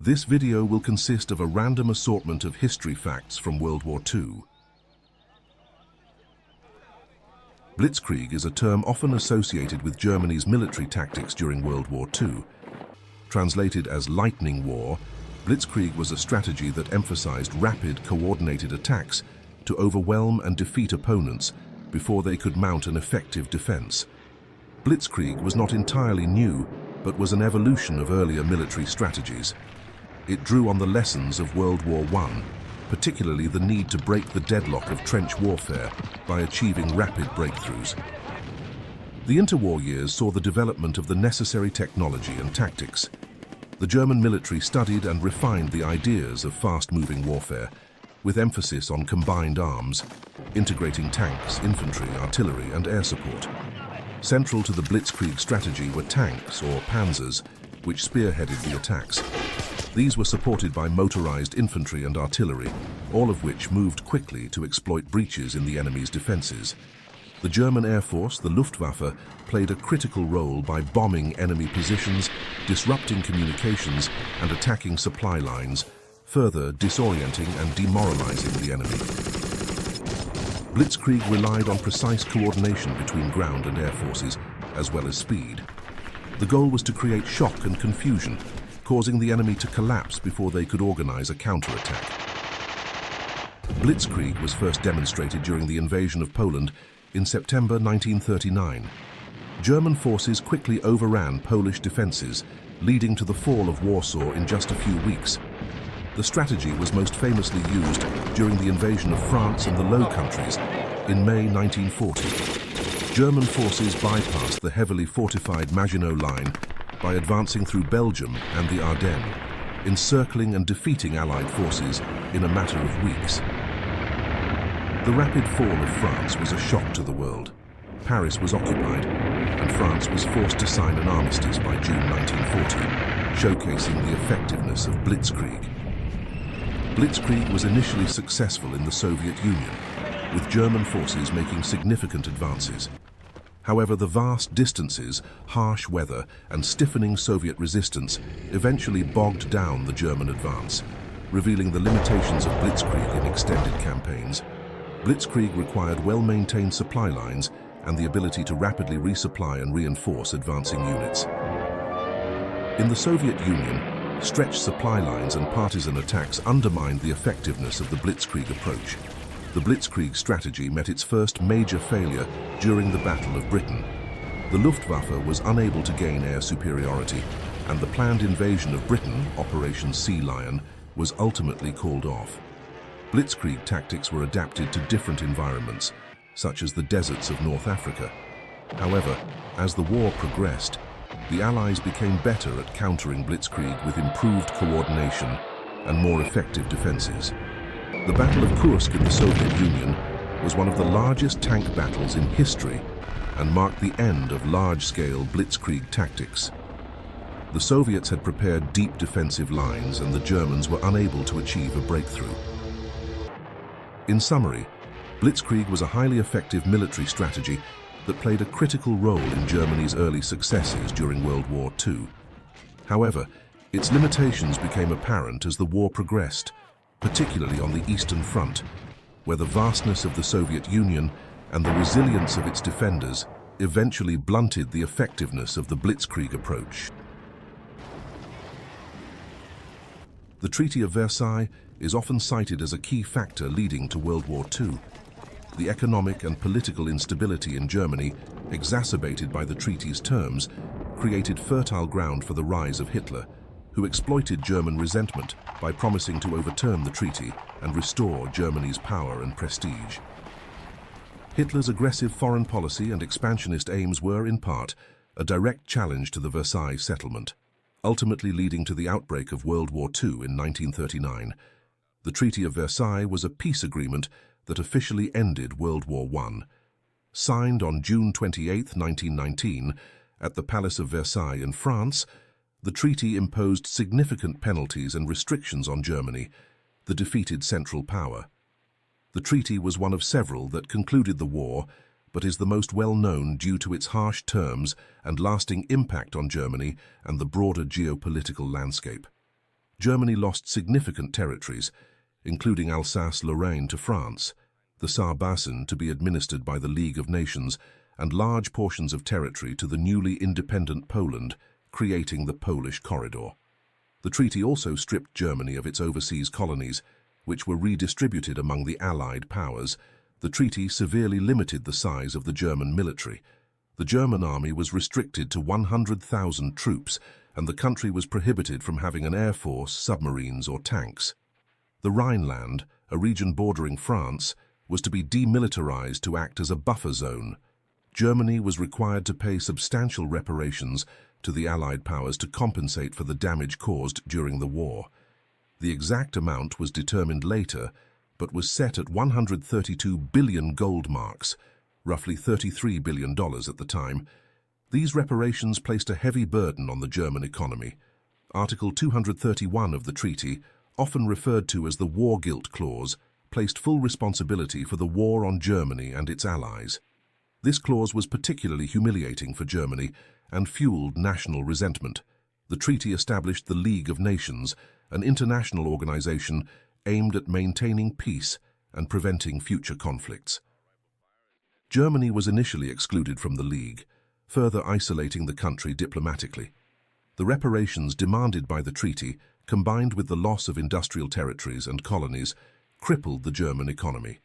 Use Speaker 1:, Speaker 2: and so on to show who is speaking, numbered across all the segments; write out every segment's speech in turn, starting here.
Speaker 1: This video will consist of a random assortment of history facts from World War II. Blitzkrieg is a term often associated with Germany's military tactics during World War II. Translated as lightning war, Blitzkrieg was a strategy that emphasized rapid, coordinated attacks to overwhelm and defeat opponents before they could mount an effective defense. Blitzkrieg was not entirely new, but was an evolution of earlier military strategies. It drew on the lessons of World War I, particularly the need to break the deadlock of trench warfare by achieving rapid breakthroughs. The interwar years saw the development of the necessary technology and tactics. The German military studied and refined the ideas of fast-moving warfare, with emphasis on combined arms, integrating tanks, infantry, artillery, and air support. Central to the Blitzkrieg strategy were tanks, or panzers, which spearheaded the attacks. These were supported by motorized infantry and artillery, all of which moved quickly to exploit breaches in the enemy's defenses. The German Air Force, the Luftwaffe, played a critical role by bombing enemy positions, disrupting communications, and attacking supply lines, further disorienting and demoralizing the enemy. Blitzkrieg relied on precise coordination between ground and air forces, as well as speed. The goal was to create shock and confusion, causing the enemy to collapse before they could organize a counterattack. Blitzkrieg was first demonstrated during the invasion of Poland in September 1939. German forces quickly overran Polish defenses, leading to the fall of Warsaw in just a few weeks. The strategy was most famously used during the invasion of France and the Low Countries in May 1940. German forces bypassed the heavily fortified Maginot Line by advancing through Belgium and the Ardennes, encircling and defeating Allied forces in a matter of weeks. The rapid fall of France was a shock to the world. Paris was occupied, and France was forced to sign an armistice by June 1940, showcasing the effectiveness of Blitzkrieg. Blitzkrieg was initially successful in the Soviet Union, with German forces making significant advances. However, the vast distances, harsh weather, and stiffening Soviet resistance eventually bogged down the German advance, revealing the limitations of Blitzkrieg in extended campaigns. Blitzkrieg required well-maintained supply lines and the ability to rapidly resupply and reinforce advancing units. In the Soviet Union, stretched supply lines and partisan attacks undermined the effectiveness of the Blitzkrieg approach. The Blitzkrieg strategy met its first major failure during the Battle of Britain. The Luftwaffe was unable to gain air superiority, and the planned invasion of Britain, Operation Sea Lion, was ultimately called off. Blitzkrieg tactics were adapted to different environments, such as the deserts of North Africa. However, as the war progressed, the Allies became better at countering Blitzkrieg with improved coordination and more effective defenses. The Battle of Kursk in the Soviet Union was one of the largest tank battles in history and marked the end of large-scale Blitzkrieg tactics. The Soviets had prepared deep defensive lines, and the Germans were unable to achieve a breakthrough. In summary, Blitzkrieg was a highly effective military strategy that played a critical role in Germany's early successes during World War II. However, its limitations became apparent as the war progressed, particularly on the Eastern Front, where the vastness of the Soviet Union and the resilience of its defenders eventually blunted the effectiveness of the Blitzkrieg approach. The Treaty of Versailles is often cited as a key factor leading to World War II. The economic and political instability in Germany, exacerbated by the treaty's terms, created fertile ground for the rise of Hitler, who exploited German resentment by promising to overturn the treaty and restore Germany's power and prestige. Hitler's aggressive foreign policy and expansionist aims were, in part, a direct challenge to the Versailles settlement, ultimately leading to the outbreak of World War II in 1939. The Treaty of Versailles was a peace agreement that officially ended World War I. Signed on June 28, 1919, at the Palace of Versailles in France, the treaty imposed significant penalties and restrictions on Germany, the defeated Central Power. The treaty was one of several that concluded the war, but is the most well-known due to its harsh terms and lasting impact on Germany and the broader geopolitical landscape. Germany lost significant territories, including Alsace-Lorraine to France, the Saar-Basin to be administered by the League of Nations, and large portions of territory to the newly independent Poland, creating the Polish Corridor. The treaty also stripped Germany of its overseas colonies, which were redistributed among the Allied powers. The treaty severely limited the size of the German military. The German army was restricted to 100,000 troops, and the country was prohibited from having an air force, submarines, or tanks. The Rhineland, a region bordering France, was to be demilitarized to act as a buffer zone. Germany was required to pay substantial reparations to the Allied powers to compensate for the damage caused during the war. The exact amount was determined later, but was set at 132 billion gold marks, roughly $33 billion at the time. These reparations placed a heavy burden on the German economy. Article 231 of the treaty, often referred to as the War Guilt Clause, placed full responsibility for the war on Germany and its allies. This clause was particularly humiliating for Germany and fueled national resentment. The treaty established the League of Nations, an international organization aimed at maintaining peace and preventing future conflicts. Germany was initially excluded from the League, further isolating the country diplomatically. The reparations demanded by the treaty, combined with the loss of industrial territories and colonies, crippled the German economy.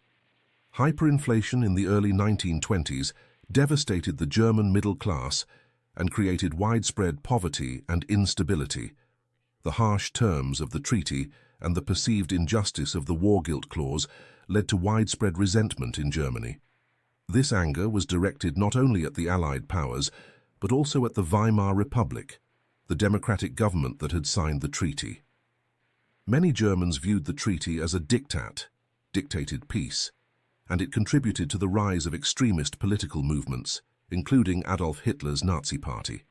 Speaker 1: Hyperinflation in the early 1920s devastated the German middle class and created widespread poverty and instability. The harsh terms of the treaty and the perceived injustice of the War Guilt Clause led to widespread resentment in Germany. This anger was directed not only at the Allied powers, but also at the Weimar Republic, the democratic government that had signed the treaty. Many Germans viewed the treaty as a diktat, dictated peace, and it contributed to the rise of extremist political movements, including Adolf Hitler's Nazi Party.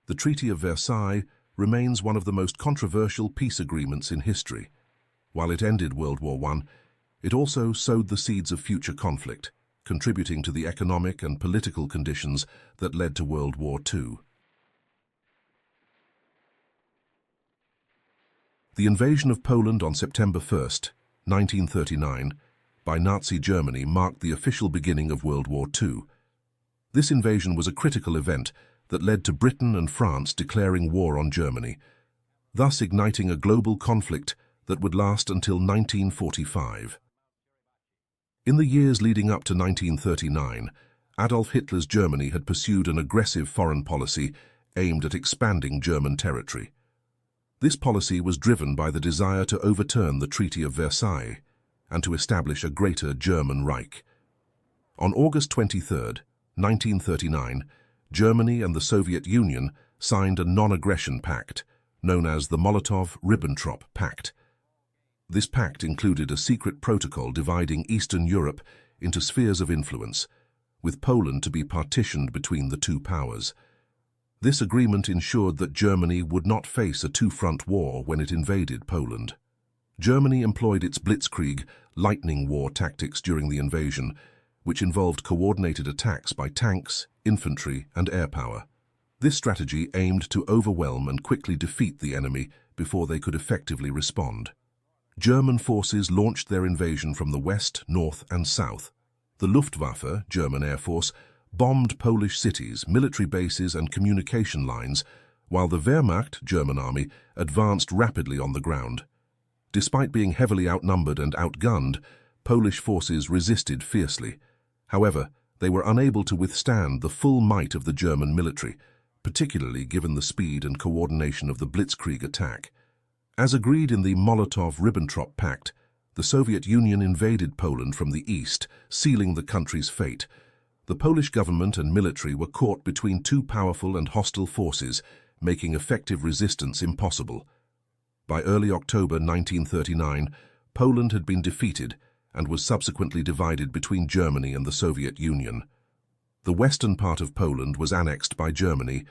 Speaker 1: The Treaty of Versailles remains one of the most controversial peace agreements in history. While it ended World War I, it also sowed the seeds of future conflict, contributing to the economic and political conditions that led to World War II. The invasion of Poland on September 1, 1939, by Nazi Germany marked the official beginning of World War II. This invasion was a critical event that led to Britain and France declaring war on Germany, thus igniting a global conflict that would last until 1945. In the years leading up to 1939, Adolf Hitler's Germany had pursued an aggressive foreign policy aimed at expanding German territory. This policy was driven by the desire to overturn the Treaty of Versailles and to establish a greater German Reich. On August 23, 1939, Germany and the Soviet Union signed a non-aggression pact, known as the Molotov-Ribbentrop Pact. This pact included a secret protocol dividing Eastern Europe into spheres of influence, with Poland to be partitioned between the two powers. This agreement ensured that Germany would not face a two-front war when it invaded Poland. Germany employed its Blitzkrieg, lightning war tactics during the invasion, which involved coordinated attacks by tanks, infantry, and air power. This strategy aimed to overwhelm and quickly defeat the enemy before they could effectively respond. German forces launched their invasion from the west, north, and south. The Luftwaffe, German Air Force, bombed Polish cities, military bases, and communication lines, while the Wehrmacht, German army, advanced rapidly on the ground. Despite being heavily outnumbered and outgunned, Polish forces resisted fiercely. However, they were unable to withstand the full might of the German military, particularly given the speed and coordination of the Blitzkrieg attack. As agreed in the Molotov-Ribbentrop Pact, the Soviet Union invaded Poland from the east, sealing the country's fate. The Polish government and military were caught between two powerful and hostile forces, making effective resistance impossible. By early October 1939, Poland had been defeated and was subsequently divided between Germany and the Soviet Union. The western part of Poland was annexed by Germany,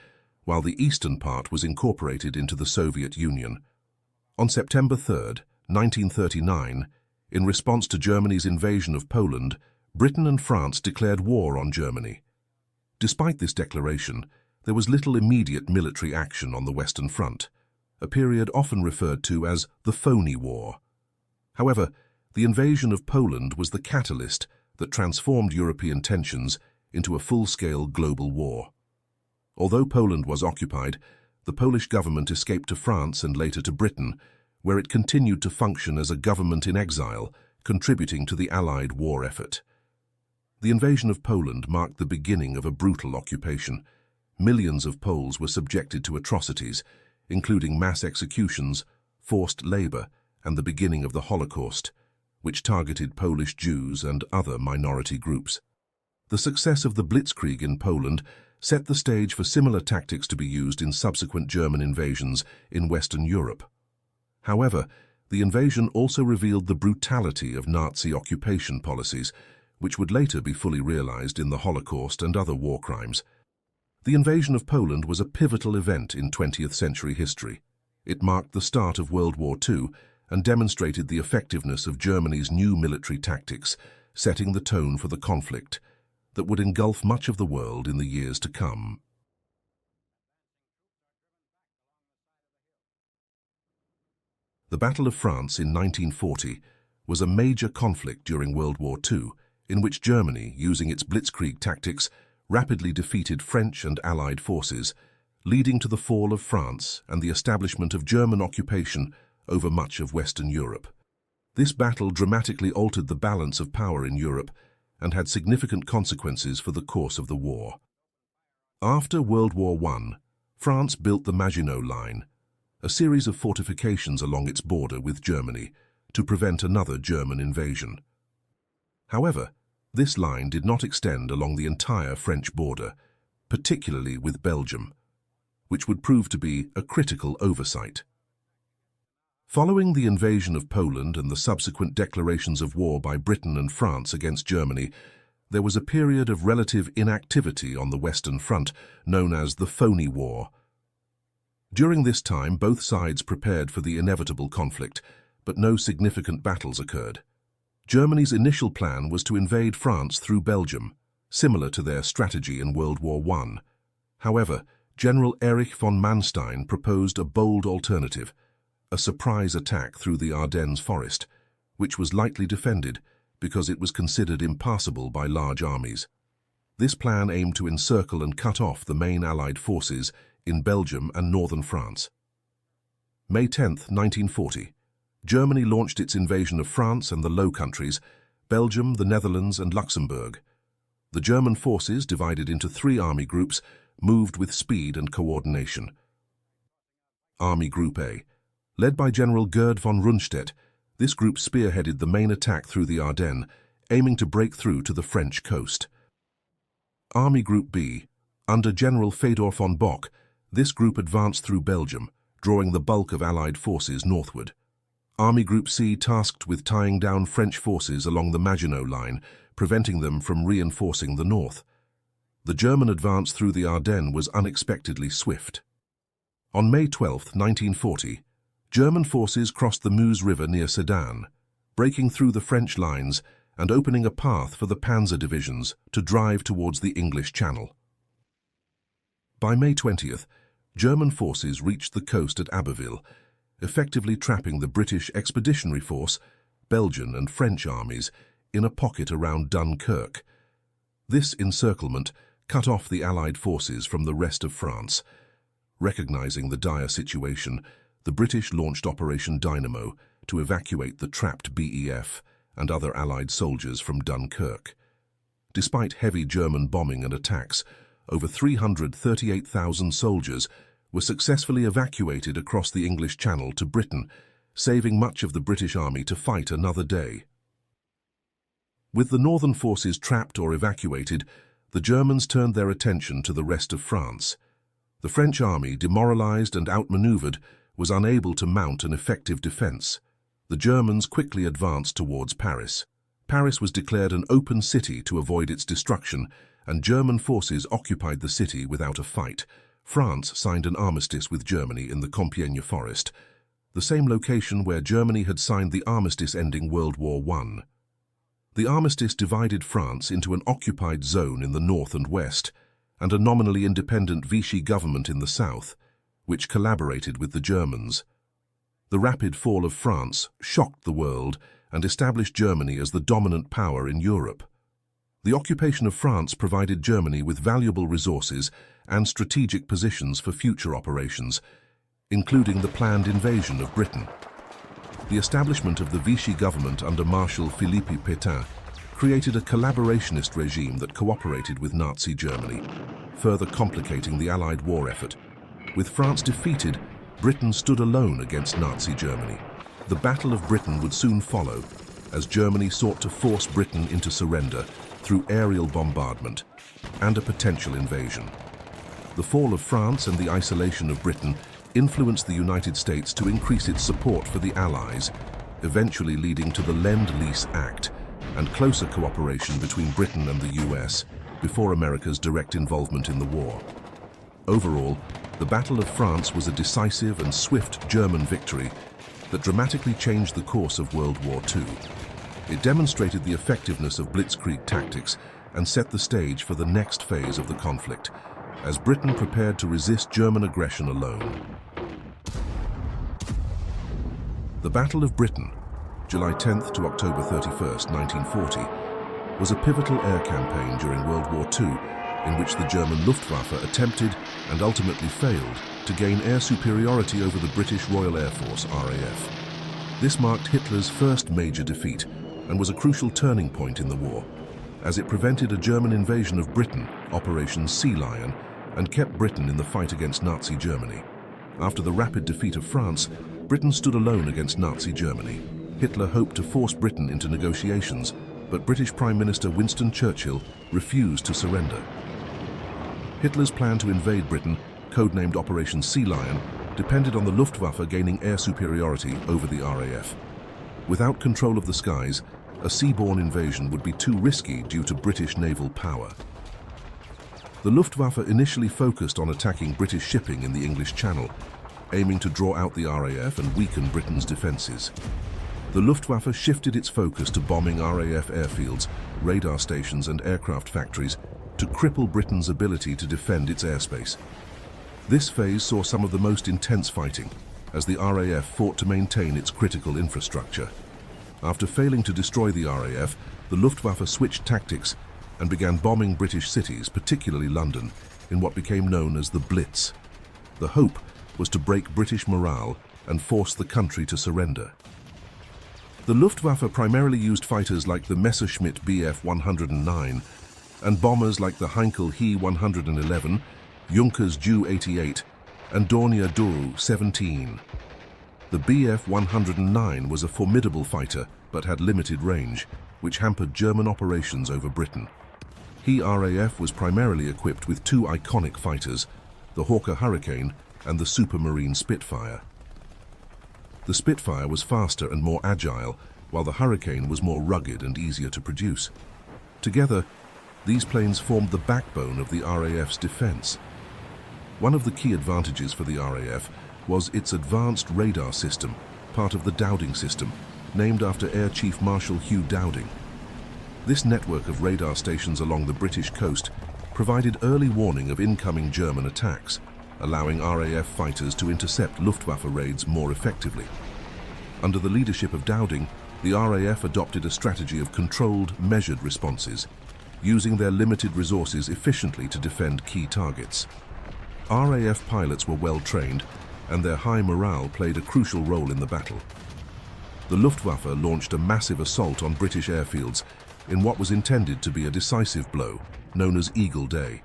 Speaker 1: while the eastern part was incorporated into the Soviet Union. On September 3, 1939, in response to Germany's invasion of Poland, Britain and France declared war on Germany. Despite this declaration, there was little immediate military action on the Western Front. a period often referred to as the Phony War. However, the invasion of Poland was the catalyst that transformed European tensions into a full-scale global war. Although Poland was occupied, the Polish government escaped to France and later to Britain, where it continued to function as a government in exile, contributing to the Allied war effort. The invasion of Poland marked the beginning of a brutal occupation. Millions of Poles were subjected to atrocities, including mass executions, forced labor, and the beginning of the Holocaust, which targeted Polish Jews and other minority groups. The success of the Blitzkrieg in Poland set the stage for similar tactics to be used in subsequent German invasions in Western Europe. However, the invasion also revealed the brutality of Nazi occupation policies, which would later be fully realized in the Holocaust and other war crimes. The invasion of Poland was a pivotal event in 20th century history. It marked the start of World War II and demonstrated the effectiveness of Germany's new military tactics, setting the tone for the conflict that would engulf much of the world in the years to come. The Battle of France in 1940 was a major conflict during World War II, in which Germany, using its Blitzkrieg tactics, rapidly defeated French and Allied forces, leading to the fall of France and the establishment of German occupation over much of Western Europe. This battle dramatically altered the balance of power in Europe and had significant consequences for the course of the war. After World War I, France built the Maginot Line, a series of fortifications along its border with Germany to prevent another German invasion. However, this line did not extend along the entire French border, particularly with Belgium, which would prove to be a critical oversight. Following the invasion of Poland and the subsequent declarations of war by Britain and France against Germany, there was a period of relative inactivity on the Western Front, known as the Phony War. During this time, both sides prepared for the inevitable conflict, but no significant battles occurred. Germany's initial plan was to invade France through Belgium, similar to their strategy in World War I. However, General Erich von Manstein proposed a bold alternative, a surprise attack through the Ardennes forest, which was lightly defended because it was considered impassable by large armies. This plan aimed to encircle and cut off the main Allied forces in Belgium and northern France. May 10, 1940. Germany launched its invasion of France and the Low Countries, Belgium, the Netherlands, and Luxembourg. The German forces, divided into 3 army groups, moved with speed and coordination. Army Group A. Led by General Gerd von Rundstedt, this group spearheaded the main attack through the Ardennes, aiming to break through to the French coast. Army Group B. Under General Fedor von Bock, this group advanced through Belgium, drawing the bulk of Allied forces northward. Army Group C tasked with tying down French forces along the Maginot Line, preventing them from reinforcing the north. The German advance through the Ardennes was unexpectedly swift. On May 12, 1940, German forces crossed the Meuse River near Sedan, breaking through the French lines and opening a path for the panzer divisions to drive towards the English Channel. By May 20th, German forces reached the coast at Abbeville, effectively trapping the British Expeditionary Force, Belgian and French armies in a pocket around Dunkirk. This encirclement cut off the Allied forces from the rest of France. Recognizing the dire situation, the British launched Operation Dynamo to evacuate the trapped BEF and other Allied soldiers from Dunkirk. Despite heavy German bombing and attacks, over 338,000 soldiers were successfully evacuated across the English Channel to Britain, saving much of the British Army to fight another day. With the northern forces trapped or evacuated, the Germans turned their attention to the rest of France. The French army, demoralized and outmaneuvered, was unable to mount an effective defense. The Germans quickly advanced towards Paris. Paris was declared an open city to avoid its destruction, and German forces occupied the city without a fight. France signed an armistice with Germany in the Compiègne forest, the same location where Germany had signed the armistice ending World War I. The armistice divided France into an occupied zone in the north and west, and a nominally independent Vichy government in the south, which collaborated with the Germans. The rapid fall of France shocked the world and established Germany as the dominant power in Europe. The occupation of France provided Germany with valuable resources and strategic positions for future operations, including the planned invasion of Britain. The establishment of the Vichy government under Marshal Philippe Pétain created a collaborationist regime that cooperated with Nazi Germany, further complicating the Allied war effort. With France defeated, Britain stood alone against Nazi Germany. The Battle of Britain would soon follow, as Germany sought to force Britain into surrender through aerial bombardment and a potential invasion. The fall of France and the isolation of Britain influenced the United States to increase its support for the Allies, eventually leading to the Lend-Lease Act and closer cooperation between Britain and the US before America's direct involvement in the war. Overall, the Battle of France was a decisive and swift German victory that dramatically changed the course of World War II. It demonstrated the effectiveness of Blitzkrieg tactics and set the stage for the next phase of the conflict, as Britain prepared to resist German aggression alone. The Battle of Britain, July 10th to October 31st, 1940, was a pivotal air campaign during World War II in which the German Luftwaffe attempted and ultimately failed to gain air superiority over the British Royal Air Force, RAF. This marked Hitler's first major defeat and was a crucial turning point in the war, as it prevented a German invasion of Britain, Operation Sea Lion, and kept Britain in the fight against Nazi Germany. After the rapid defeat of France, Britain stood alone against Nazi Germany. Hitler hoped to force Britain into negotiations, but British Prime Minister Winston Churchill refused to surrender. Hitler's plan to invade Britain, codenamed Operation Sea Lion, depended on the Luftwaffe gaining air superiority over the RAF. Without control of the skies, a seaborne invasion would be too risky due to British naval power. The Luftwaffe initially focused on attacking British shipping in the English Channel, aiming to draw out the RAF and weaken Britain's defences. The Luftwaffe shifted its focus to bombing RAF airfields, radar stations and aircraft factories to cripple Britain's ability to defend its airspace. This phase saw some of the most intense fighting, as the RAF fought to maintain its critical infrastructure. After failing to destroy the RAF, the Luftwaffe switched tactics and began bombing British cities, particularly London, in what became known as the Blitz. The hope was to break British morale and force the country to surrender. The Luftwaffe primarily used fighters like the Messerschmitt Bf 109 and bombers like the Heinkel He 111, Junkers Ju 88, and Dornier Duru 17. The Bf 109 was a formidable fighter but had limited range, which hampered German operations over Britain. He RAF was primarily equipped with two iconic fighters, the Hawker Hurricane and the Supermarine Spitfire. The Spitfire was faster and more agile, while the Hurricane was more rugged and easier to produce. Together, these planes formed the backbone of the RAF's defense. One of the key advantages for the RAF was its advanced radar system, part of the Dowding system, named after Air Chief Marshal Hugh Dowding. This network of radar stations along the British coast provided early warning of incoming German attacks, allowing RAF fighters to intercept Luftwaffe raids more effectively. Under the leadership of Dowding, the RAF adopted a strategy of controlled, measured responses, using their limited resources efficiently to defend key targets. RAF pilots were well trained, and their high morale played a crucial role in the battle. The Luftwaffe launched a massive assault on British airfields in what was intended to be a decisive blow, known as Eagle Day.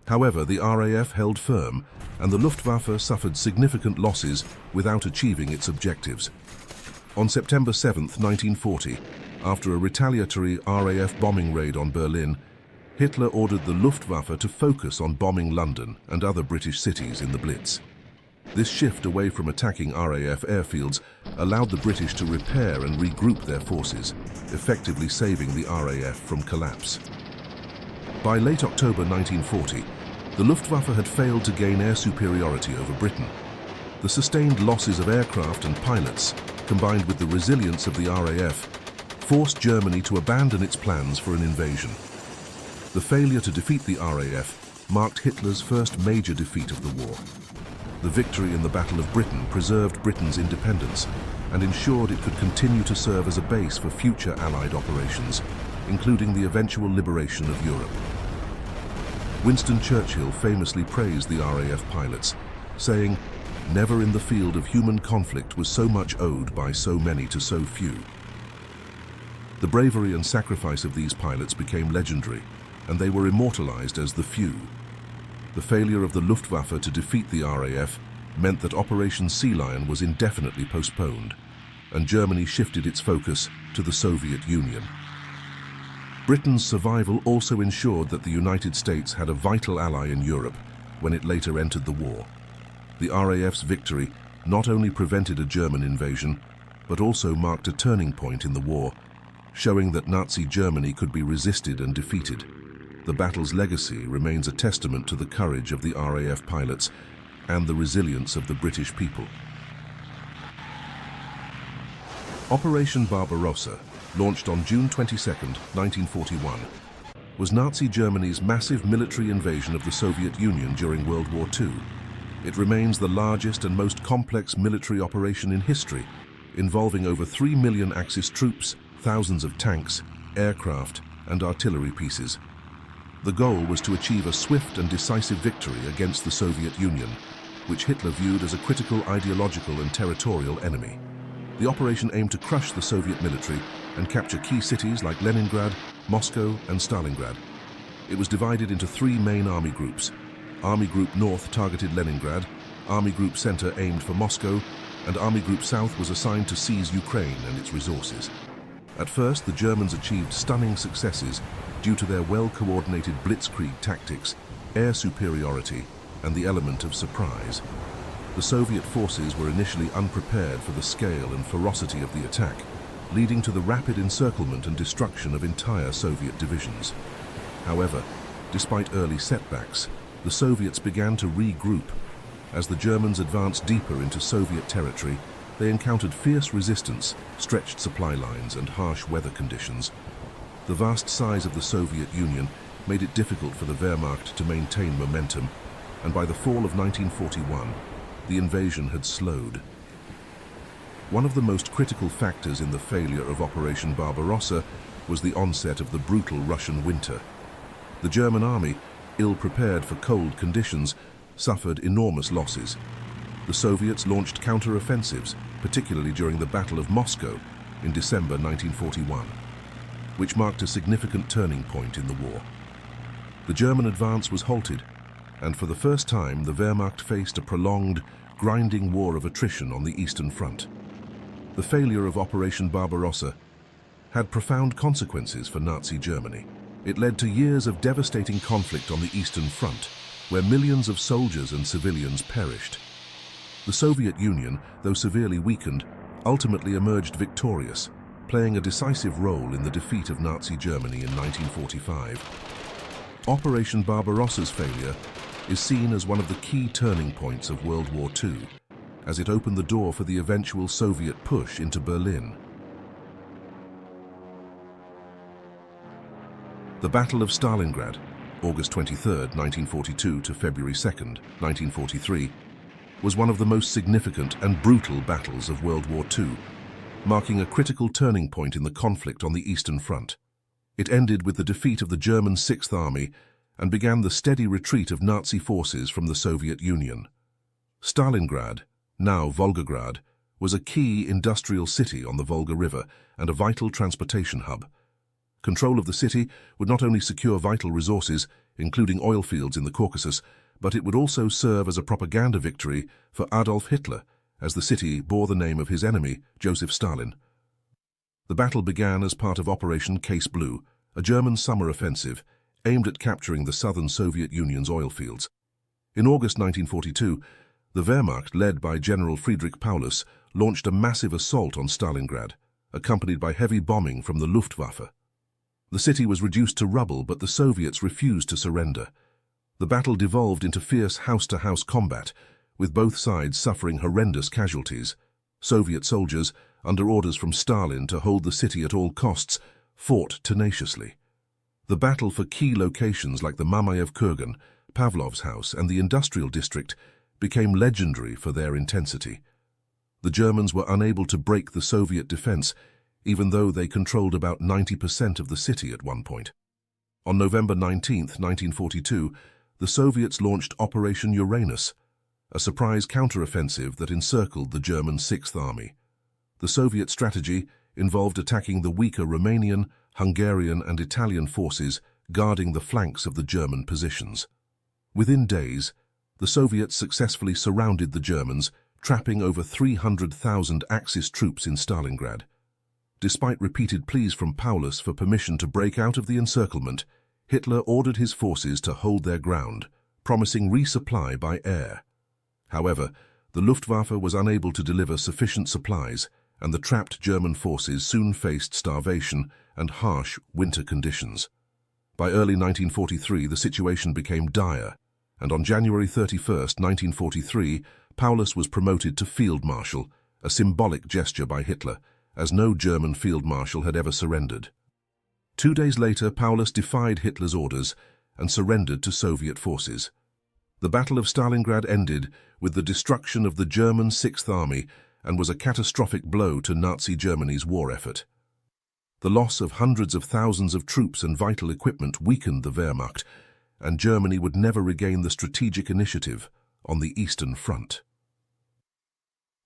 Speaker 1: However, the RAF held firm, and the Luftwaffe suffered significant losses without achieving its objectives. On September 7, 1940, after a retaliatory RAF bombing raid on Berlin, Hitler ordered the Luftwaffe to focus on bombing London and other British cities in the Blitz. This shift away from attacking RAF airfields allowed the British to repair and regroup their forces, effectively saving the RAF from collapse. By late October 1940, the Luftwaffe had failed to gain air superiority over Britain. The sustained losses of aircraft and pilots, combined with the resilience of the RAF, forced Germany to abandon its plans for an invasion. The failure to defeat the RAF marked Hitler's first major defeat of the war. The victory in the Battle of Britain preserved Britain's independence and ensured it could continue to serve as a base for future Allied operations, including the eventual liberation of Europe. Winston Churchill famously praised the RAF pilots, saying, "Never in the field of human conflict was so much owed by so many to so few." The bravery and sacrifice of these pilots became legendary, and they were immortalized as the few. The failure of the Luftwaffe to defeat the RAF meant that Operation Sea Lion was indefinitely postponed, and Germany shifted its focus to the Soviet Union. Britain's survival also ensured that the United States had a vital ally in Europe when it later entered the war. The RAF's victory not only prevented a German invasion, but also marked a turning point in the war, showing that Nazi Germany could be resisted and defeated. The battle's legacy remains a testament to the courage of the RAF pilots and the resilience of the British people. Operation Barbarossa, launched on June 22, 1941, was Nazi Germany's massive military invasion of the Soviet Union during World War II. It remains the largest and most complex military operation in history, involving over 3 million Axis troops, thousands of tanks, aircraft, and artillery pieces. The goal was to achieve a swift and decisive victory against the Soviet Union, which Hitler viewed as a critical ideological and territorial enemy. The operation aimed to crush the Soviet military and capture key cities like Leningrad, Moscow, and Stalingrad. It was divided into 3 main army groups. Army Group North targeted Leningrad, Army Group Center aimed for Moscow, and Army Group South was assigned to seize Ukraine and its resources. At first, the Germans achieved stunning successes due to their well-coordinated Blitzkrieg tactics, air superiority, and the element of surprise. The Soviet forces were initially unprepared for the scale and ferocity of the attack, leading to the rapid encirclement and destruction of entire Soviet divisions. However, despite early setbacks, the Soviets began to regroup. As the Germans advanced deeper into Soviet territory, they encountered fierce resistance, stretched supply lines, and harsh weather conditions. The vast size of the Soviet Union made it difficult for the Wehrmacht to maintain momentum, and by the fall of 1941, the invasion had slowed. One of the most critical factors in the failure of Operation Barbarossa was the onset of the brutal Russian winter. The German army, ill-prepared for cold conditions, suffered enormous losses. The Soviets launched counter-offensives, particularly during the Battle of Moscow in December 1941, which marked a significant turning point in the war. The German advance was halted, and for the first time the Wehrmacht faced a prolonged, grinding war of attrition on the Eastern Front. The failure of Operation Barbarossa had profound consequences for Nazi Germany. It led to years of devastating conflict on the Eastern Front, where millions of soldiers and civilians perished. The Soviet Union, though severely weakened, ultimately emerged victorious, playing a decisive role in the defeat of Nazi Germany in 1945. Operation Barbarossa's failure is seen as one of the key turning points of World War II, as it opened the door for the eventual Soviet push into Berlin. The Battle of Stalingrad, August 23, 1942 to February 2, 1943, was one of the most significant and brutal battles of World War II, marking a critical turning point in the conflict on the Eastern Front. It ended with the defeat of the German Sixth Army and began the steady retreat of Nazi forces from the Soviet Union. Stalingrad, now Volgograd, was a key industrial city on the Volga River and a vital transportation hub. Control of the city would not only secure vital resources, including oil fields in the Caucasus, but it would also serve as a propaganda victory for Adolf Hitler, as the city bore the name of his enemy, Joseph Stalin. The battle began as part of Operation Case Blue, a German summer offensive aimed at capturing the southern Soviet Union's oil fields. In August 1942, the Wehrmacht, led by General Friedrich Paulus, launched a massive assault on Stalingrad, accompanied by heavy bombing from the Luftwaffe. The city was reduced to rubble, but the Soviets refused to surrender. The battle devolved into fierce house-to-house combat, with both sides suffering horrendous casualties. Soviet soldiers, under orders from Stalin to hold the city at all costs, fought tenaciously. The battle for key locations like the Mamayev Kurgan, Pavlov's house, and the industrial district became legendary for their intensity. The Germans were unable to break the Soviet defense, even though they controlled about 90% of the city at one point. On November 19, 1942, the Soviets launched Operation Uranus, a surprise counteroffensive that encircled the German Sixth Army. The Soviet strategy involved attacking the weaker Romanian, Hungarian and Italian forces guarding the flanks of the German positions. Within days, the Soviets successfully surrounded the Germans, trapping over 300,000 Axis troops in Stalingrad. Despite repeated pleas from Paulus for permission to break out of the encirclement, Hitler ordered his forces to hold their ground, promising resupply by air. However, the Luftwaffe was unable to deliver sufficient supplies, and the trapped German forces soon faced starvation and harsh winter conditions. By early 1943, the situation became dire, and on January 31, 1943, Paulus was promoted to Field Marshal, a symbolic gesture by Hitler, as no German Field Marshal had ever surrendered. 2 days later, Paulus defied Hitler's orders and surrendered to Soviet forces. The Battle of Stalingrad ended with the destruction of the German Sixth Army and was a catastrophic blow to Nazi Germany's war effort. The loss of hundreds of thousands of troops and vital equipment weakened the Wehrmacht, and Germany would never regain the strategic initiative on the Eastern Front.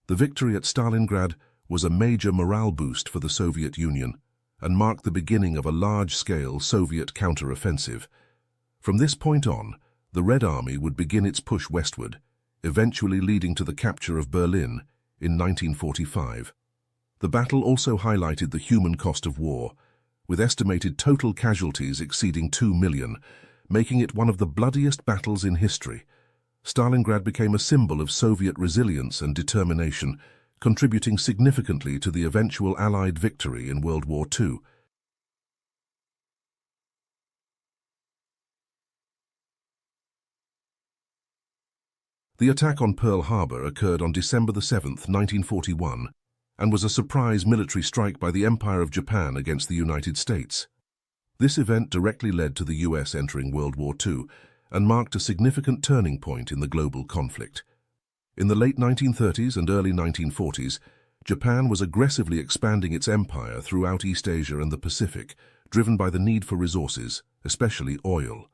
Speaker 1: The victory at Stalingrad was a major morale boost for the Soviet Union and marked the beginning of a large-scale Soviet counter-offensive. From this point on, the Red Army would begin its push westward, eventually leading to the capture of Berlin in 1945. The battle also highlighted the human cost of war, with estimated total casualties exceeding 2 million, making it one of the bloodiest battles in history. Stalingrad became a symbol of Soviet resilience and determination, contributing significantly to the eventual Allied victory in World War II. The attack on Pearl Harbor occurred on December 7, 1941, and was a surprise military strike by the Empire of Japan against the United States. This event directly led to the US entering World War II and marked a significant turning point in the global conflict. In the late 1930s and early 1940s, Japan was aggressively expanding its empire throughout East Asia and the Pacific, driven by the need for resources, especially oil.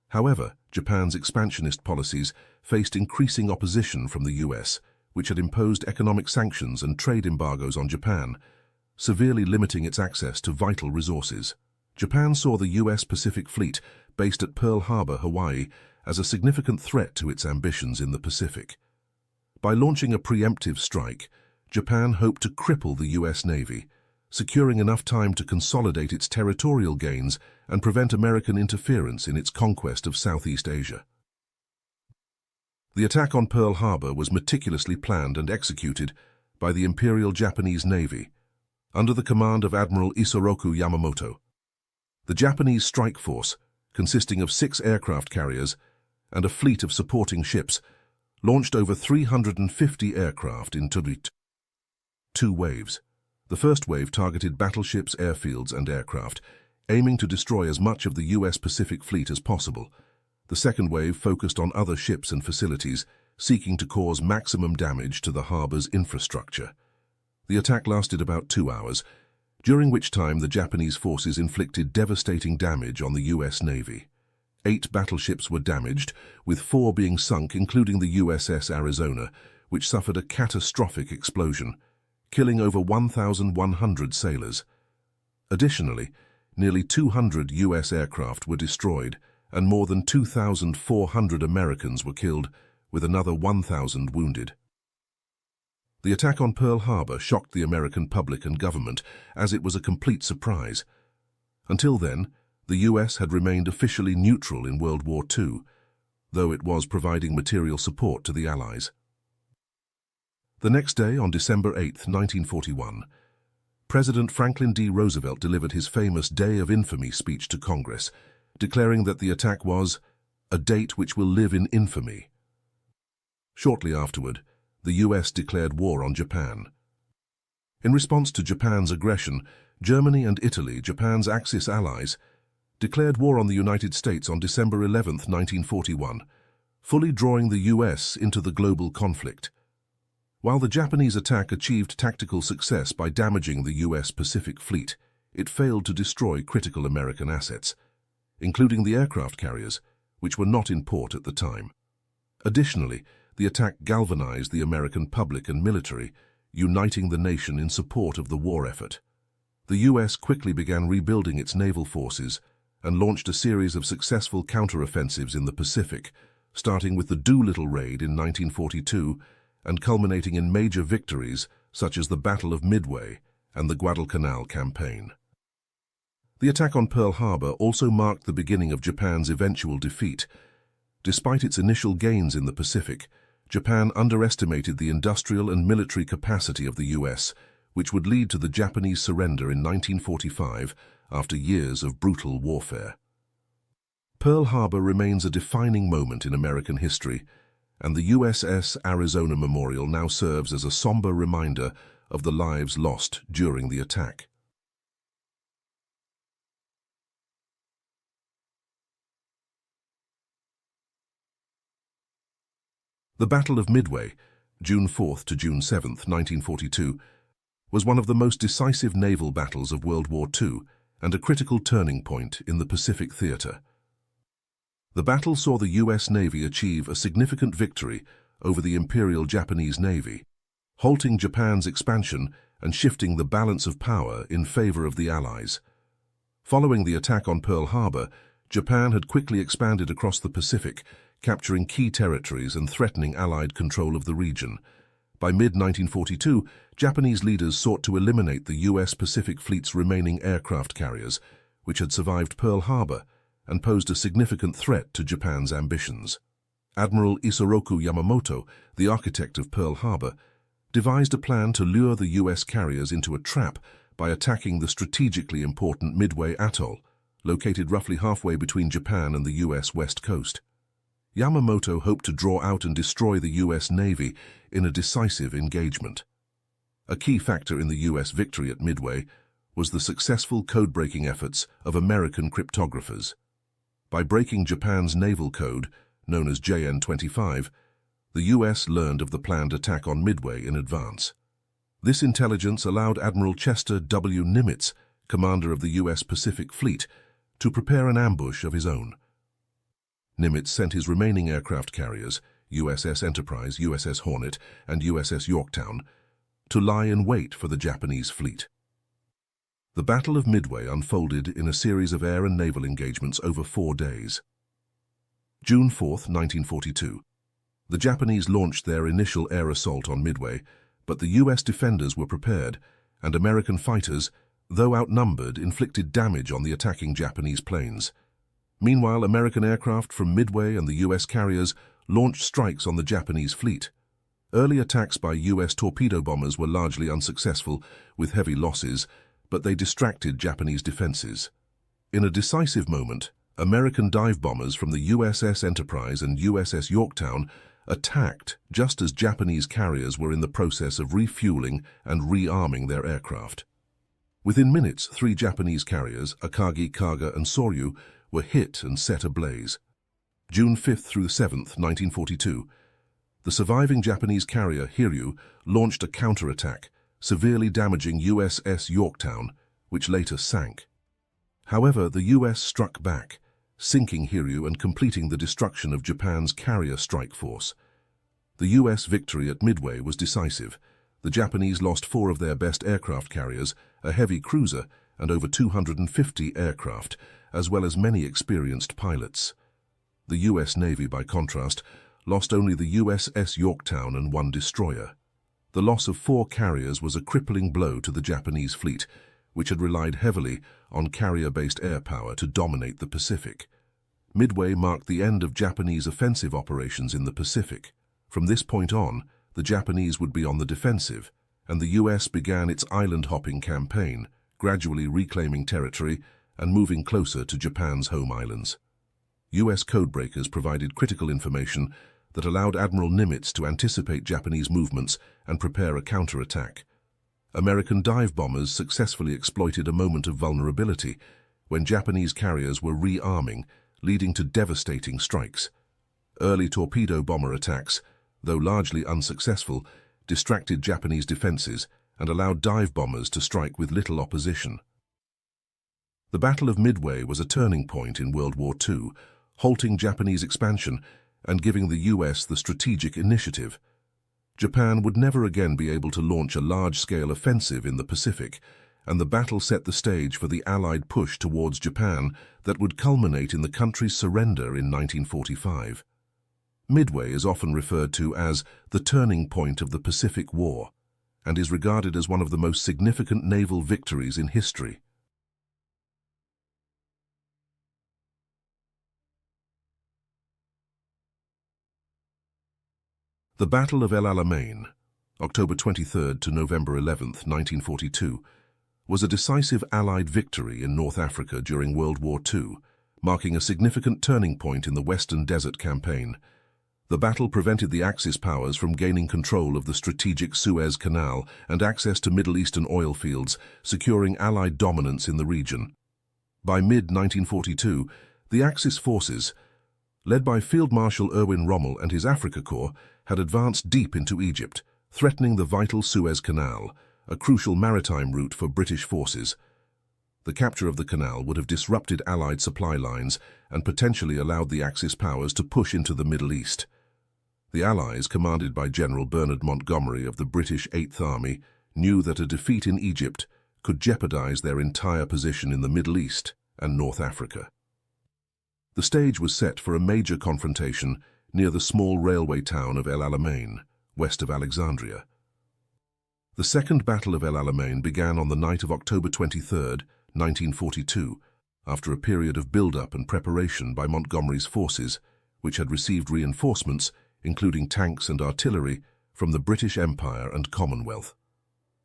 Speaker 1: However, Japan's expansionist policies faced increasing opposition from the US, which had imposed economic sanctions and trade embargoes on Japan, severely limiting its access to vital resources. Japan saw the US Pacific Fleet, based at Pearl Harbor, Hawaii, as a significant threat to its ambitions in the Pacific. By launching a preemptive strike, Japan hoped to cripple the US Navy, securing enough time to consolidate its territorial gains and prevent American interference in its conquest of Southeast Asia. The attack on Pearl Harbor was meticulously planned and executed by the Imperial Japanese Navy, under the command of Admiral Isoroku Yamamoto. The Japanese strike force, consisting of 6 aircraft carriers and a fleet of supporting ships, launched over 350 aircraft in 2 waves. The first wave targeted battleships, airfields, and aircraft, aiming to destroy as much of the US Pacific Fleet as possible. The second wave focused on other ships and facilities, seeking to cause maximum damage to the harbor's infrastructure. The attack lasted about 2 hours, during which time the Japanese forces inflicted devastating damage on the US Navy. 8 battleships were damaged, with 4 being sunk, including the USS Arizona, which suffered a catastrophic explosion, killing over 1,100 sailors. Additionally, nearly 200 US aircraft were destroyed, and more than 2,400 Americans were killed, with another 1,000 wounded. The attack on Pearl Harbor shocked the American public and government, as it was a complete surprise. Until then, the US had remained officially neutral in World War II, though it was providing material support to the Allies. The next day, on December 8, 1941, President Franklin D. Roosevelt delivered his famous Day of Infamy speech to Congress, declaring that the attack was a date which will live in infamy. Shortly afterward, the US declared war on Japan. In response to Japan's aggression, Germany and Italy, Japan's Axis allies, declared war on the United States on December 11, 1941, fully drawing the US into the global conflict. While the Japanese attack achieved tactical success by damaging the US Pacific Fleet, it failed to destroy critical American assets, including the aircraft carriers, which were not in port at the time. Additionally, the attack galvanized the American public and military, uniting the nation in support of the war effort. The US quickly began rebuilding its naval forces and launched a series of successful counteroffensives in the Pacific, starting with the Doolittle Raid in 1942 and culminating in major victories such as the Battle of Midway and the Guadalcanal Campaign. The attack on Pearl Harbor also marked the beginning of Japan's eventual defeat. Despite its initial gains in the Pacific, Japan underestimated the industrial and military capacity of the US, which would lead to the Japanese surrender in 1945 after years of brutal warfare. Pearl Harbor remains a defining moment in American history, and the USS Arizona Memorial now serves as a somber reminder of the lives lost during the attack. The Battle of Midway, June 4 to June 7, 1942, was one of the most decisive naval battles of World War II and a critical turning point in the Pacific theater. The battle saw the US Navy achieve a significant victory over the Imperial Japanese Navy, halting Japan's expansion and shifting the balance of power in favor of the Allies. Following the attack on Pearl Harbor, Japan had quickly expanded across the Pacific, capturing key territories and threatening Allied control of the region. By mid-1942, Japanese leaders sought to eliminate the US Pacific Fleet's remaining aircraft carriers, which had survived Pearl Harbor and posed a significant threat to Japan's ambitions. Admiral Isoroku Yamamoto, the architect of Pearl Harbor, devised a plan to lure the US carriers into a trap by attacking the strategically important Midway Atoll, located roughly halfway between Japan and the US West Coast. Yamamoto hoped to draw out and destroy the US Navy in a decisive engagement. A key factor in the US victory at Midway was the successful code-breaking efforts of American cryptographers. By breaking Japan's naval code, known as JN-25, the US learned of the planned attack on Midway in advance. This intelligence allowed Admiral Chester W. Nimitz, commander of the US Pacific Fleet, to prepare an ambush of his own. Nimitz sent his remaining aircraft carriers, USS Enterprise, USS Hornet, and USS Yorktown, to lie in wait for the Japanese fleet. The Battle of Midway unfolded in a series of air and naval engagements over 4 days. June 4, 1942. The Japanese launched their initial air assault on Midway, but the US defenders were prepared, and American fighters, though outnumbered, inflicted damage on the attacking Japanese planes. Meanwhile, American aircraft from Midway and the US carriers launched strikes on the Japanese fleet. Early attacks by US torpedo bombers were largely unsuccessful, with heavy losses, but they distracted Japanese defenses. In a decisive moment, American dive bombers from the USS Enterprise and USS Yorktown attacked just as Japanese carriers were in the process of refueling and rearming their aircraft. Within minutes, 3 Japanese carriers, Akagi, Kaga, and Soryu, were hit and set ablaze. June 5 through 7, 1942, the surviving Japanese carrier Hiryu launched a counterattack, severely damaging USS Yorktown, which later sank. However, the US struck back, sinking Hiryu and completing the destruction of Japan's carrier strike force. The US victory at Midway was decisive. The Japanese lost 4 of their best aircraft carriers, a heavy cruiser, and over 250 aircraft, as well as many experienced pilots. The US Navy, by contrast, lost only the USS Yorktown and 1 destroyer. The loss of 4 carriers was a crippling blow to the Japanese fleet, which had relied heavily on carrier-based air power to dominate the Pacific. Midway marked the end of Japanese offensive operations in the Pacific. From this point on, the Japanese would be on the defensive, and the US began its island-hopping campaign, gradually reclaiming territory and moving closer to Japan's home islands. US codebreakers provided critical information that allowed Admiral Nimitz to anticipate Japanese movements and prepare a counterattack. American dive bombers successfully exploited a moment of vulnerability when Japanese carriers were rearming, leading to devastating strikes. Early torpedo bomber attacks, though largely unsuccessful, distracted Japanese defenses and allowed dive bombers to strike with little opposition. The Battle of Midway was a turning point in World War II, halting Japanese expansion and giving the US the strategic initiative. Japan would never again be able to launch a large-scale offensive in the Pacific, and the battle set the stage for the Allied push towards Japan that would culminate in the country's surrender in 1945. Midway is often referred to as the turning point of the Pacific War and is regarded as one of the most significant naval victories in history. The Battle of El Alamein, October 23 to November 11, 1942, was a decisive Allied victory in North Africa during World War II, marking a significant turning point in the Western Desert Campaign. The battle prevented the Axis powers from gaining control of the strategic Suez Canal and access to Middle Eastern oil fields, securing Allied dominance in the region. By mid-1942, the Axis forces, led by Field Marshal Erwin Rommel and his Afrika Korps, had advanced deep into Egypt, threatening the vital Suez Canal, a crucial maritime route for British forces. The capture of the canal would have disrupted Allied supply lines and potentially allowed the Axis powers to push into the Middle East. The Allies, commanded by General Bernard Montgomery of the British Eighth Army, knew that a defeat in Egypt could jeopardize their entire position in the Middle East and North Africa. The stage was set for a major confrontation near the small railway town of El Alamein, west of Alexandria. The Second Battle of El Alamein began on the night of October 23, 1942, after a period of build-up and preparation by Montgomery's forces, which had received reinforcements, including tanks and artillery, from the British Empire and Commonwealth.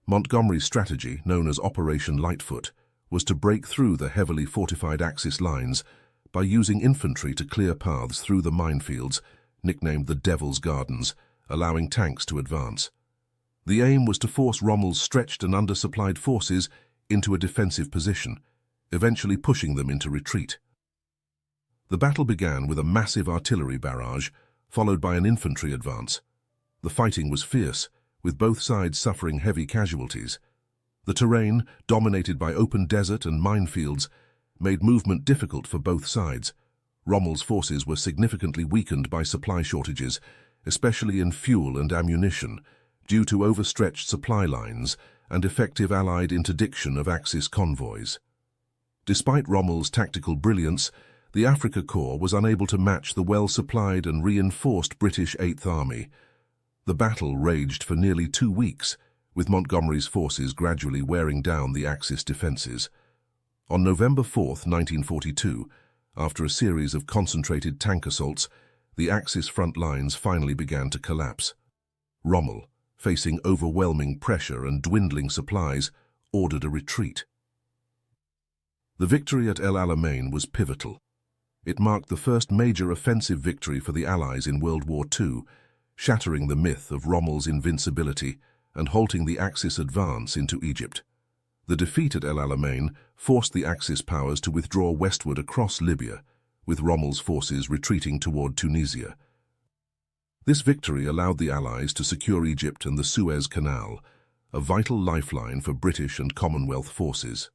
Speaker 1: Montgomery's strategy, known as Operation Lightfoot, was to break through the heavily fortified Axis lines by using infantry to clear paths through the minefields, nicknamed the Devil's Gardens, allowing tanks to advance. The aim was to force Rommel's stretched and undersupplied forces into a defensive position, eventually pushing them into retreat. The battle began with a massive artillery barrage, followed by an infantry advance. The fighting was fierce, with both sides suffering heavy casualties. The terrain, dominated by open desert and minefields, made movement difficult for both sides. Rommel's forces were significantly weakened by supply shortages, especially in fuel and ammunition, due to overstretched supply lines and effective Allied interdiction of Axis convoys. Despite Rommel's tactical brilliance, the Afrika Korps was unable to match the well-supplied and reinforced British Eighth Army. The battle raged for nearly 2 weeks, with Montgomery's forces gradually wearing down the Axis defenses. On November 4, 1942, after a series of concentrated tank assaults, the Axis front lines finally began to collapse. Rommel, facing overwhelming pressure and dwindling supplies, ordered a retreat. The victory at El Alamein was pivotal. It marked the first major offensive victory for the Allies in World War II, shattering the myth of Rommel's invincibility and halting the Axis advance into Egypt. The defeat at El Alamein forced the Axis powers to withdraw westward across Libya, with Rommel's forces retreating toward Tunisia. This victory allowed the Allies to secure Egypt and the Suez Canal, a vital lifeline for British and Commonwealth forces.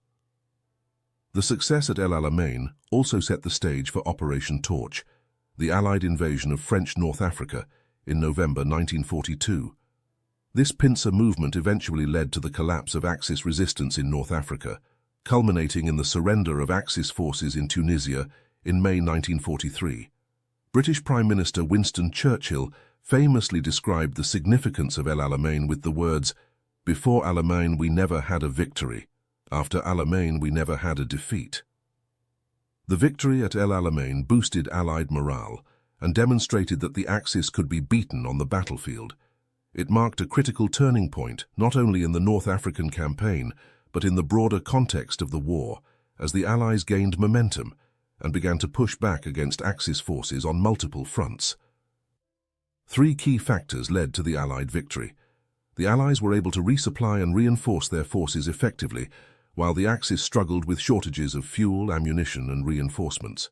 Speaker 1: The success at El Alamein also set the stage for Operation Torch, the Allied invasion of French North Africa in November 1942. This pincer movement eventually led to the collapse of Axis resistance in North Africa, culminating in the surrender of Axis forces in Tunisia in May 1943. British Prime Minister Winston Churchill famously described the significance of El Alamein with the words, "Before Alamein we never had a victory. After Alamein we never had a defeat." The victory at El Alamein boosted Allied morale and demonstrated that the Axis could be beaten on the battlefield. It marked a critical turning point not only in the North African campaign, but in the broader context of the war, as the Allies gained momentum and began to push back against Axis forces on multiple fronts. 3 key factors led to the Allied victory. The Allies were able to resupply and reinforce their forces effectively, while the Axis struggled with shortages of fuel, ammunition, and reinforcements.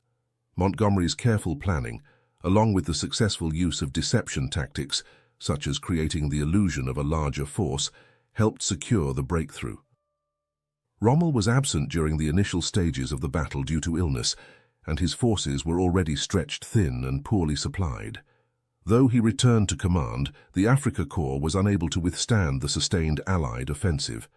Speaker 1: Montgomery's careful planning, along with the successful use of deception tactics, such as creating the illusion of a larger force, helped secure the breakthrough. Rommel was absent during the initial stages of the battle due to illness, and his forces were already stretched thin and poorly supplied. Though he returned to command, the Afrika Korps was unable to withstand the sustained Allied offensive.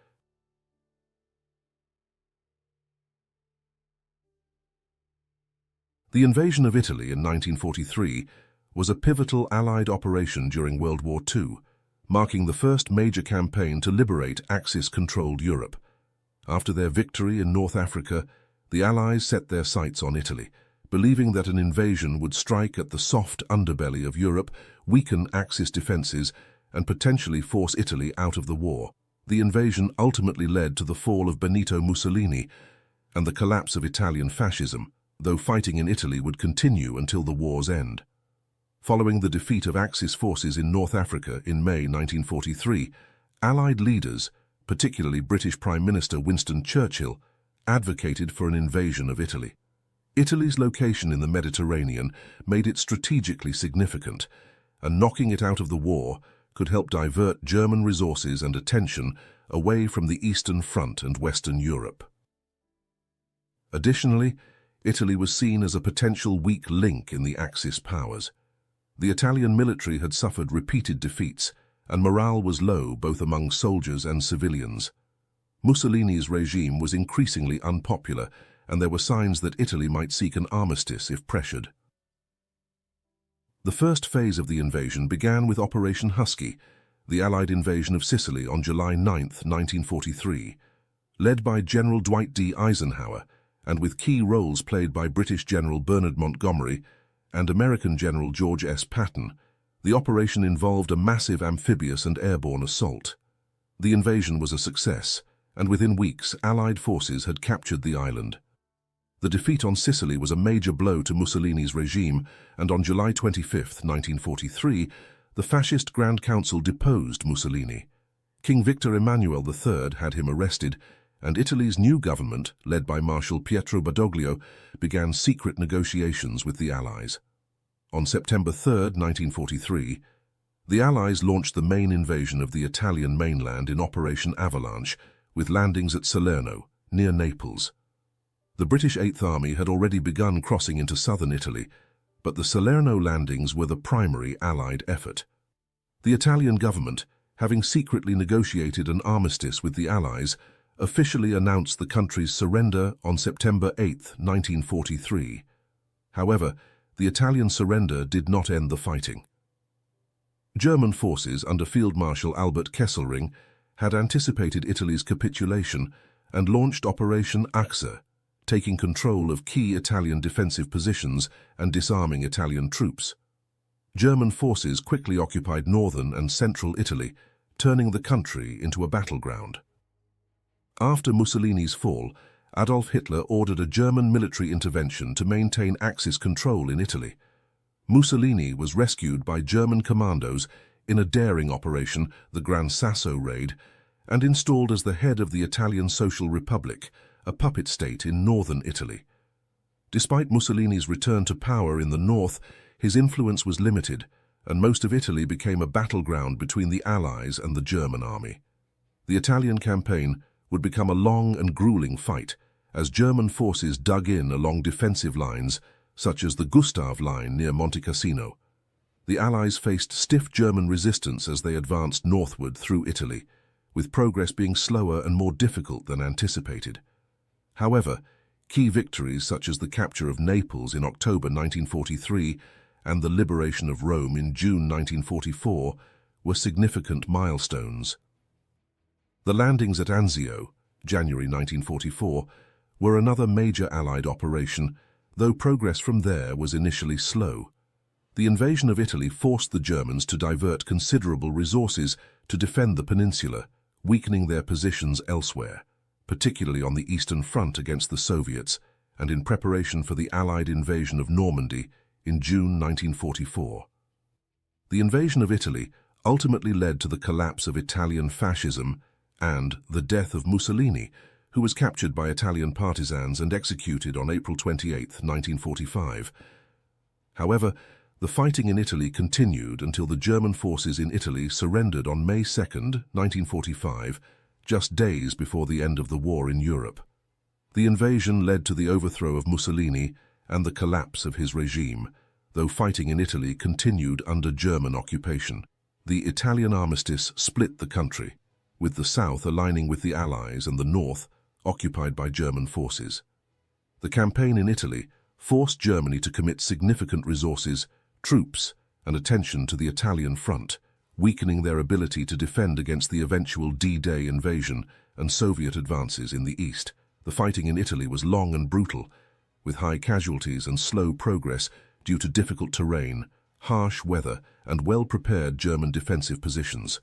Speaker 1: The invasion of Italy in 1943 was a pivotal Allied operation during World War II, marking the first major campaign to liberate Axis-controlled Europe. After their victory in North Africa, the Allies set their sights on Italy, believing that an invasion would strike at the soft underbelly of Europe, weaken Axis defenses, and potentially force Italy out of the war. The invasion ultimately led to the fall of Benito Mussolini and the collapse of Italian fascism, though fighting in Italy would continue until the war's end. Following the defeat of Axis forces in North Africa in May 1943, Allied leaders, particularly British Prime Minister Winston Churchill, advocated for an invasion of Italy. Italy's location in the Mediterranean made it strategically significant, and knocking it out of the war could help divert German resources and attention away from the Eastern Front and Western Europe. Additionally, Italy was seen as a potential weak link in the Axis powers. The Italian military had suffered repeated defeats, and morale was low both among soldiers and civilians. Mussolini's regime was increasingly unpopular, and there were signs that Italy might seek an armistice if pressured. The first phase of the invasion began with Operation Husky, the Allied invasion of Sicily on July 9, 1943. Led by General Dwight D. Eisenhower, and with key roles played by British General Bernard Montgomery and American General George S. Patton, the operation involved a massive amphibious and airborne assault. The invasion was a success, and within weeks Allied forces had captured the island. The defeat on Sicily was a major blow to Mussolini's regime, and on July 25, 1943, the fascist Grand Council deposed Mussolini. King Victor Emmanuel III had him arrested, and Italy's new government, led by Marshal Pietro Badoglio, began secret negotiations with the Allies. On September 3, 1943, the Allies launched the main invasion of the Italian mainland in Operation Avalanche, with landings at Salerno, near Naples. The British Eighth Army had already begun crossing into southern Italy, but the Salerno landings were the primary Allied effort. The Italian government, having secretly negotiated an armistice with the Allies, officially announced the country's surrender on September 8, 1943. However, the Italian surrender did not end the fighting. German forces under Field Marshal Albert Kesselring had anticipated Italy's capitulation and launched Operation Achse, taking control of key Italian defensive positions and disarming Italian troops. German forces quickly occupied northern and central Italy, turning the country into a battleground. After Mussolini's fall, Adolf Hitler ordered a German military intervention to maintain Axis control in Italy. Mussolini was rescued by German commandos in a daring operation, the Gran Sasso Raid, and installed as the head of the Italian Social Republic, a puppet state in northern Italy. Despite Mussolini's return to power in the north, his influence was limited, and most of Italy became a battleground between the Allies and the German army. The Italian campaign would become a long and grueling fight, as German forces dug in along defensive lines, such as the Gustav Line near Monte Cassino. The Allies faced stiff German resistance as they advanced northward through Italy, with progress being slower and more difficult than anticipated. However, key victories such as the capture of Naples in October 1943 and the liberation of Rome in June 1944 were significant milestones. The landings at Anzio, January 1944, were another major Allied operation, though progress from there was initially slow. The invasion of Italy forced the Germans to divert considerable resources to defend the peninsula, weakening their positions elsewhere, particularly on the Eastern Front against the Soviets and in preparation for the Allied invasion of Normandy in June 1944. The invasion of Italy ultimately led to the collapse of Italian fascism and the death of Mussolini, who was captured by Italian partisans and executed on April 28, 1945. However, The fighting in Italy continued until the German forces in Italy surrendered on May 2, 1945, just days before the end of the war in Europe. The invasion led to the overthrow of Mussolini and the collapse of his regime, though fighting in Italy continued under German occupation. The Italian armistice split the country, with the south aligning with the Allies and the north occupied by German forces. The campaign in Italy forced Germany to commit significant resources, troops, and attention to the Italian front, weakening their ability to defend against the eventual D-Day invasion and Soviet advances in the east. The fighting in Italy was long and brutal, with high casualties and slow progress due to difficult terrain, harsh weather, and well-prepared German defensive positions.